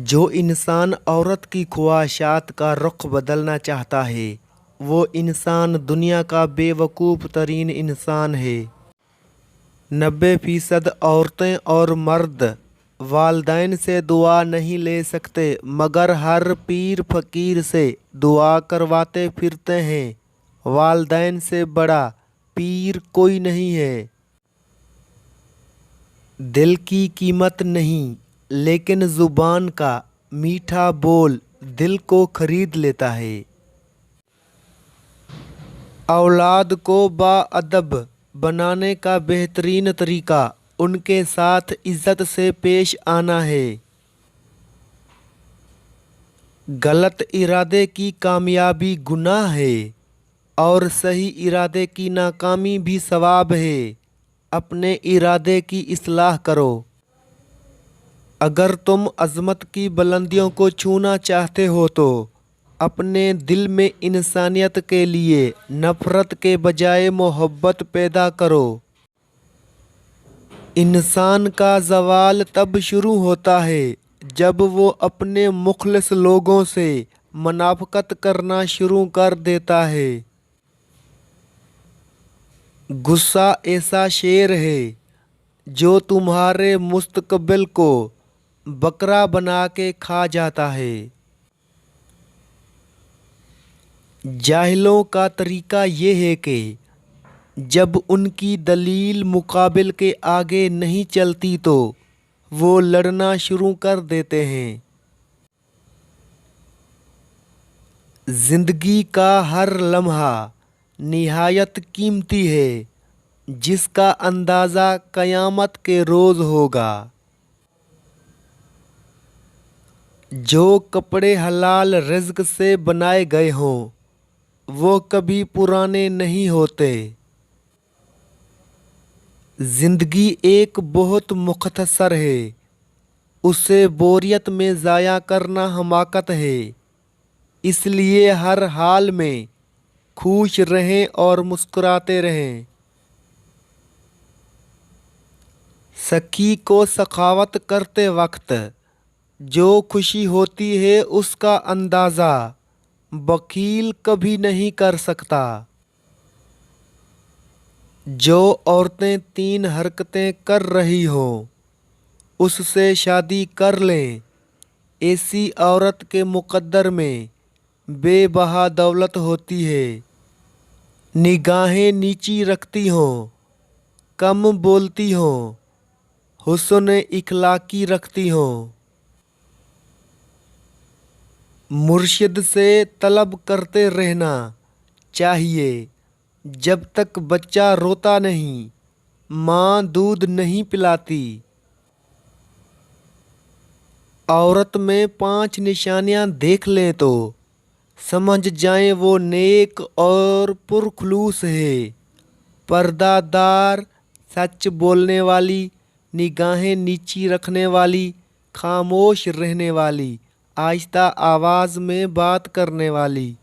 جو انسان عورت کی خواہشات کا رخ بدلنا چاہتا ہے وہ انسان دنیا کا بے وقوف ترین انسان ہے۔ 90% عورتیں اور مرد والدین سے دعا نہیں لے سکتے مگر ہر پیر فقیر سے دعا کرواتے پھرتے ہیں۔ والدین سے بڑا پیر کوئی نہیں ہے۔ دل کی قیمت نہیں لیکن زبان کا میٹھا بول دل کو خرید لیتا ہے۔ اولاد کو باادب بنانے کا بہترین طریقہ ان کے ساتھ عزت سے پیش آنا ہے۔ غلط ارادے کی کامیابی گناہ ہے اور صحیح ارادے کی ناکامی بھی ثواب ہے۔ اپنے ارادے کی اصلاح کرو۔ اگر تم عظمت کی بلندیوں کو چھونا چاہتے ہو تو اپنے دل میں انسانیت کے لیے نفرت کے بجائے محبت پیدا کرو۔ انسان کا زوال تب شروع ہوتا ہے جب وہ اپنے مخلص لوگوں سے منافقت کرنا شروع کر دیتا ہے۔ غصہ ایسا شیر ہے جو تمہارے مستقبل کو بکرا بنا کے کھا جاتا ہے۔ جاہلوں کا طریقہ یہ ہے کہ جب ان کی دلیل مقابل کے آگے نہیں چلتی تو وہ لڑنا شروع کر دیتے ہیں۔ زندگی کا ہر لمحہ نہایت قیمتی ہے جس کا اندازہ قیامت کے روز ہوگا۔ جو کپڑے حلال رزق سے بنائے گئے ہوں وہ کبھی پرانے نہیں ہوتے۔ زندگی ایک بہت مختصر ہے، اسے بوریت میں ضائع کرنا حماقت ہے۔ اس لیے ہر حال میں خوش رہیں اور مسکراتے رہیں۔ سخی کو سخاوت کرتے وقت جو خوشی ہوتی ہے اس کا اندازہ بخیل کبھی نہیں کر سکتا۔ جو عورتیں 3 حرکتیں کر رہی ہوں اس سے شادی کر لیں۔ ایسی عورت کے مقدر میں بے بہا دولت ہوتی ہے۔ نگاہیں نیچی رکھتی ہوں، کم بولتی ہوں، حسن اخلاقی رکھتی ہوں۔ مرشد سے طلب کرتے رہنا چاہیے جب تک بچہ روتا نہیں، ماں دودھ نہیں پلاتی۔ عورت میں 5 نشانیاں دیکھ لیں تو سمجھ جائیں وہ نیک اور پرخلوص ہے۔ پردہ دار، سچ بولنے والی، نگاہیں نیچی رکھنے والی، خاموش رہنے والی، آہستہ آواز میں بات کرنے والی۔